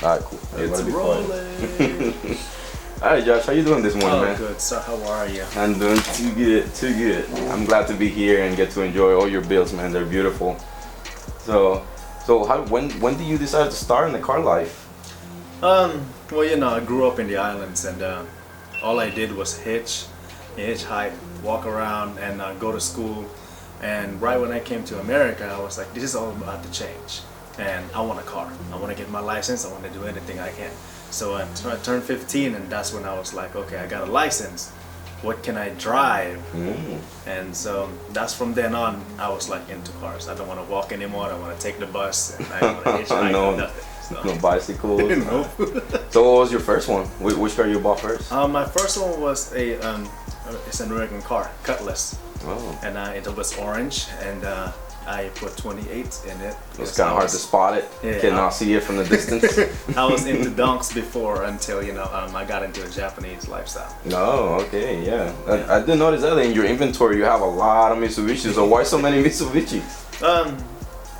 Alright, cool. It's rolling. Alright, Josh, how you doing this morning, man? Good. So how are you? I'm doing too good, too good. I'm glad to be here and get to enjoy all your builds, man. They're beautiful. So when did you decide to start in the car life? Well, you know, I grew up in the islands, and all I did was hitchhike, walk around, and go to school. And right when I came to America, I was like, this is all about to change, and I want a car. I want to get my license. I want to do anything I can. So I turned 15, and that's when I was like, okay, I got a license. What can I drive? And so that's from then on, I was like into cars. I don't want to walk anymore. I don't want to take the bus. And I don't want to hitchhike. Nothing. So. No bicycles. No. So what was your first one? Which car you bought first? My first one was it's an American car, Cutlass. Oh. And it was orange, and I put 28 in it. It's kind of hard to spot it. Yeah, Cannot see it from the distance. I was into donks before until I got into a Japanese lifestyle. Oh, okay, yeah. I did notice that in your inventory you have a lot of Mitsubishis. So why so many Mitsubishis?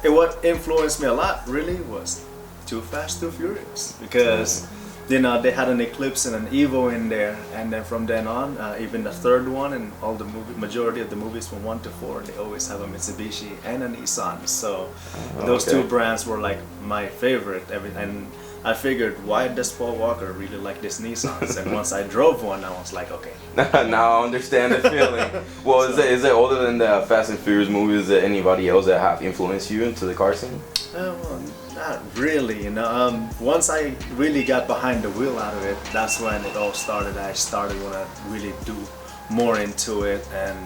What influenced me a lot really was Too Fast, Too Furious, because they had an Eclipse and an Evo in there, and then from then on, even the third one and all the majority of the movies from 1 to 4, they always have a Mitsubishi and a Nissan. So those two brands were like my favorite. And I figured, why does Paul Walker really like this Nissans? And once I drove one, I was like, okay. Now I understand the feeling. Well, is it other than the Fast and Furious movies, is there anybody else that have influenced you into the car scene? Well, not really, once I really got behind the wheel out of it, that's when it all started. I started when I really do more into it, and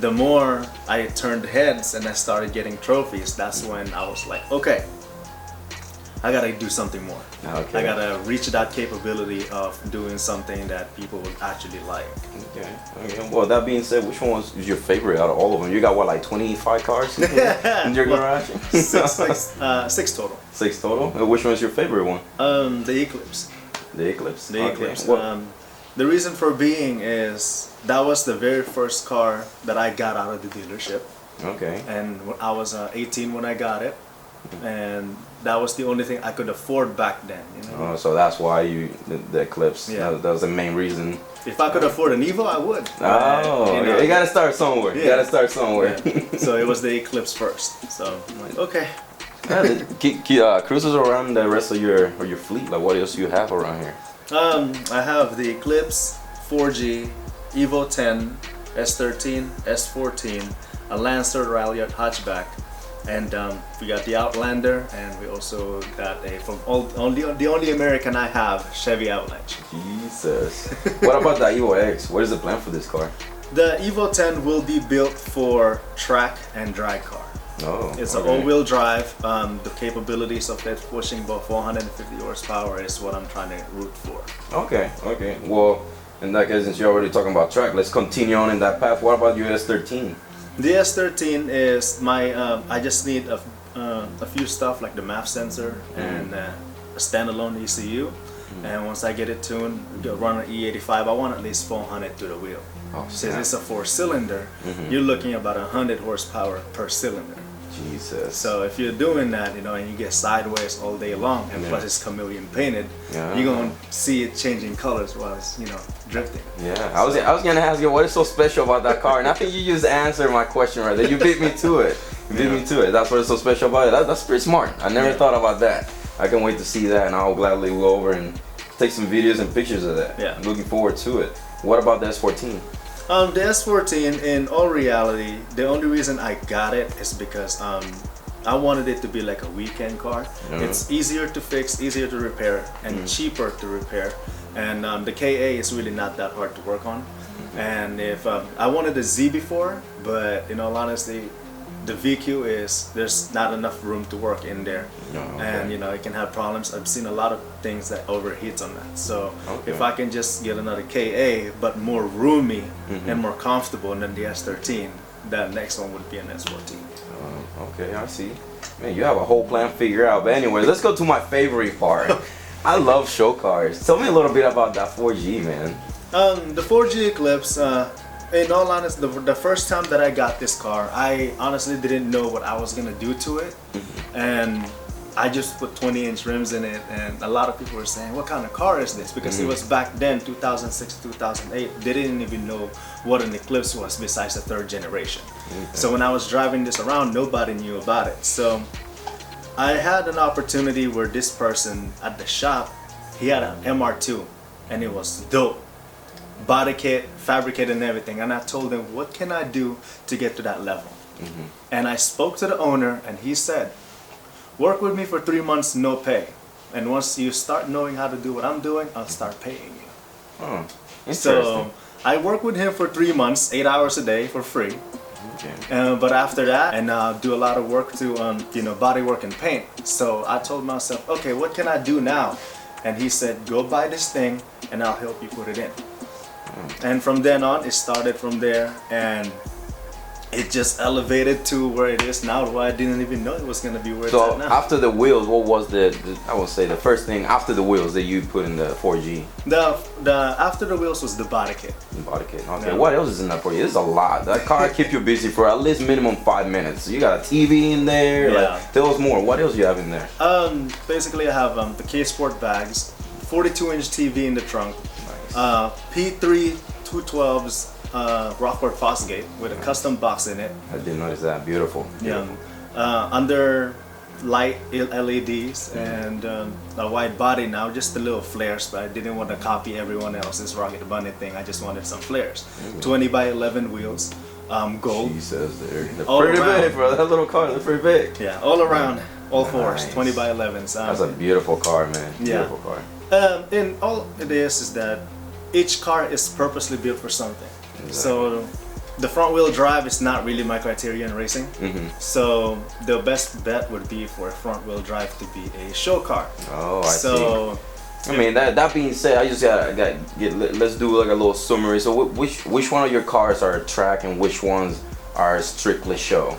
the more I turned heads and I started getting trophies, that's when I was like, okay, I gotta do something more. Okay. I gotta reach that capability of doing something that people would actually like. Okay. Well, that being said, which one was your favorite out of all of them? You got what, like 25 cars in your garage? Six total. 6 total? And which one's your favorite one? The Eclipse. The Eclipse? The Eclipse. The reason for being is that was the very first car that I got out of the dealership. Okay. And I was 18 when I got it, and that was the only thing I could afford back then. So that's why the Eclipse. Yeah. That was the main reason. If I could afford an Evo, I would. You gotta start somewhere. Yeah. You gotta start somewhere. Yeah. So it was the Eclipse first. So I'm like, okay. Cruises around the rest of your fleet. Like, what else do you have around here? I have the Eclipse, 4G, Evo 10, S13, S14, a Lancer Ralliart hatchback, and we got the Outlander, and we also got the only American I have, Chevy Avalanche. Jesus. What about the Evo X? What is the plan for this car? The Evo 10 will be built for track and drag car. Oh, it's an all-wheel drive. The capabilities of it pushing about 450 horsepower is what I'm trying to root for. Okay. Well, in that case, since you're already talking about track, let's continue on in that path. What about your S13? The S13 is my. I just need a few stuff like the MAF sensor and a standalone ECU. And once I get it tuned, run an E85, I want at least 400 to the wheel. Since it's a 4-cylinder, you're looking about 100 horsepower per cylinder. Jesus. So if you're doing that, and you get sideways all day long, and plus it's chameleon painted, you're gonna see it changing colors while it's drifting. Yeah, I was gonna ask you what is so special about that car, and I think you just answered my question right there. You beat me to it. That's what is so special about it. That's pretty smart. I never thought about that. I can wait to see that, and I'll gladly go over and take some videos and pictures of that. Yeah. I'm looking forward to it. What about the S14? The S14, in all reality, the only reason I got it is because I wanted it to be like a weekend car. It's easier to fix, easier to repair, and cheaper to repair. And the KA is really not that hard to work on. And if I wanted the Z before, but in all honesty, the VQ there's not enough room to work in there, and it can have problems. I've seen a lot of things that overheats on that. So if I can just get another KA but more roomy and more comfortable than the S13, the next one would be an S14. Okay, I see. Man, you have a whole plan figured out. But anyway, let's go to my favorite part. I love show cars. Tell me a little bit about that 4G, man. The 4G Eclipse. In all honesty, the first time that I got this car, I honestly didn't know what I was gonna do to it, and I just put 20-inch rims in it, and a lot of people were saying, what kind of car is this? Because it was back then, 2006, 2008, they didn't even know what an Eclipse was besides the third generation. So when I was driving this around, nobody knew about it. So I had an opportunity where this person at the shop, he had an MR2, and it was dope. Body kit, fabricated and everything. And I told him, what can I do to get to that level? And I spoke to the owner, and he said, work with me for 3 months, no pay. And once you start knowing how to do what I'm doing, I'll start paying you. Oh, interesting. So I worked with him for 3 months, 8 hours a day for free. Okay. But after that, and do a lot of work to body work and paint. So I told myself, okay, what can I do now? And he said, go buy this thing, and I'll help you put it in. And from then on, it started from there, and it just elevated to where it is now, where I didn't even know it was going to be where it's at now. So after the wheels, what was I would say the first thing after the wheels that you put in the 4G? The after the wheels was the body kit. The body kit. Okay. Yeah. What else is in that for you? This is a lot. That car keep you busy for at least minimum 5 minutes. So you got a TV in there. Yeah. Like, tell us more. What else you have in there? Basically, I have the K-Sport bags, 42-inch TV in the trunk, Nice. P3 212s. Rockford Fosgate with a custom box in it. I didn't notice that. Beautiful. Yeah. Under light LEDs and a wide body now, just the little flares, but I didn't want to copy everyone else's Rocket Bunny thing. I just wanted some flares. 20 by 11 wheels, gold. Jesus, they're All pretty around. big, bro. That little car, they're pretty big. Yeah, all around, all fours, Nice. 20 by 11s. That's a beautiful car, man. Yeah. Beautiful car. And all it is that each car is purposely built for something. So the front wheel drive is not really my criteria in racing. So the best bet would be for a front wheel drive to be a show car. Oh, I So see. I mean, that being said, I just gotta get. Let's do like a little summary. So which one of your cars are track and which ones are strictly show?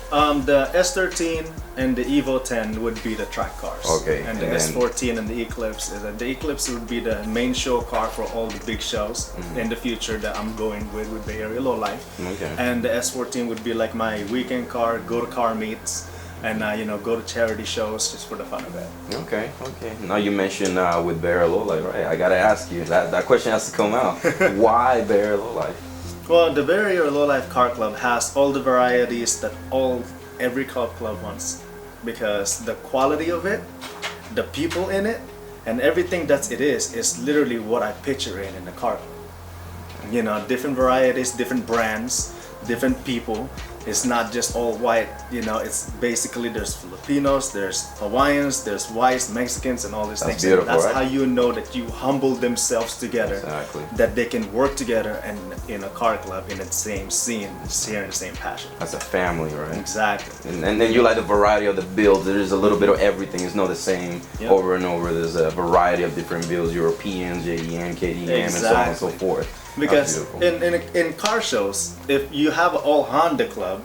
the S13 and the Evo 10 would be the track cars. Okay, And the and then- S14 and the Eclipse. The Eclipse would be the main show car for all the big shows in the future that I'm going with Bay Area Low Life. Okay. And the S14 would be like my weekend car, go to car meets, and go to charity shows just for the fun of it. Okay. Now you mentioned with Bay Area Low Life, right? I gotta ask you that question has to come out. Why Bay Area Low Life? Well, the Bay Area Low Life Car Club has all the varieties that every car club wants, because the quality of it, the people in it, and everything that it is literally what I picture in the car club. Different varieties, different brands, different people. It's not just all white, it's basically there's Filipinos, there's Hawaiians, there's whites, Mexicans, and all these That's things. beautiful, That's right? how you know that you humble themselves together, Exactly. that they can work together and in a car club in the same scene, sharing the same passion. That's a family, right? Exactly. And then you like the variety of the builds. There's a little bit of everything. It's not the same Yep. over and over. There's a variety of different builds: Europeans, JDM, KDM, and so on and so Exactly. forth. Because That's beautiful. in car shows, if you have all Honda club,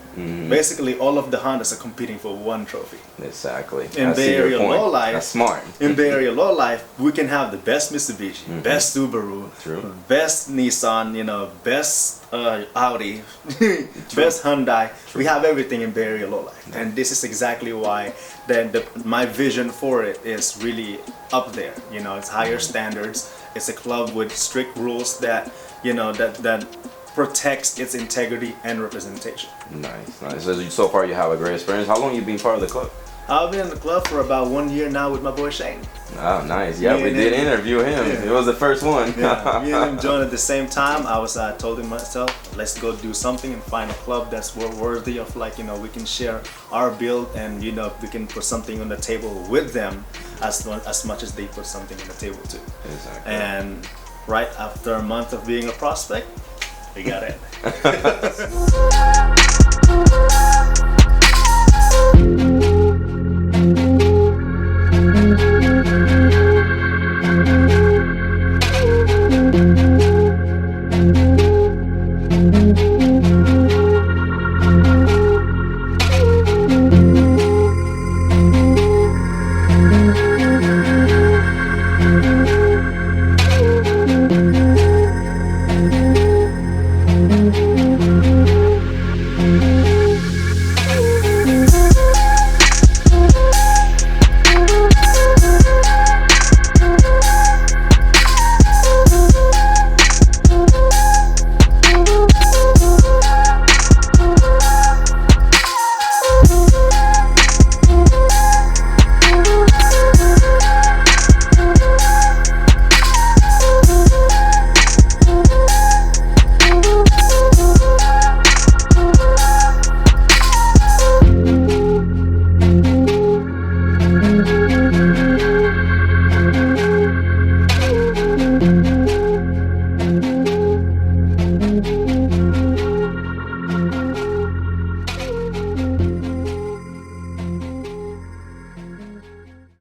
basically all of the Hondas are competing for one trophy. Exactly. In I see Bay your Area point. Low Life, That's smart. In Bay Area Low Life, we can have the best Mitsubishi, best Subaru, True. best Nissan, best Audi, best Hyundai. We have everything in Bay Area Low Life, and this is exactly why my vision for it is really up there. It's higher standards. It's a club with strict rules that that protects its integrity and representation. Nice. So far, you have a great experience. How long you been part of the club? I've been in the club for about 1 year now with my boy Shane. Oh, nice. Yeah, Me we and did him. interview him. Yeah. It was the first one. Yeah, me and him joined at the same time. I told him myself, let's go do something and find a club that's worthy of we can share our build, and we can put something on the table with them as much as they put something on the table too. Exactly. And right after a month of being a prospect, we got it.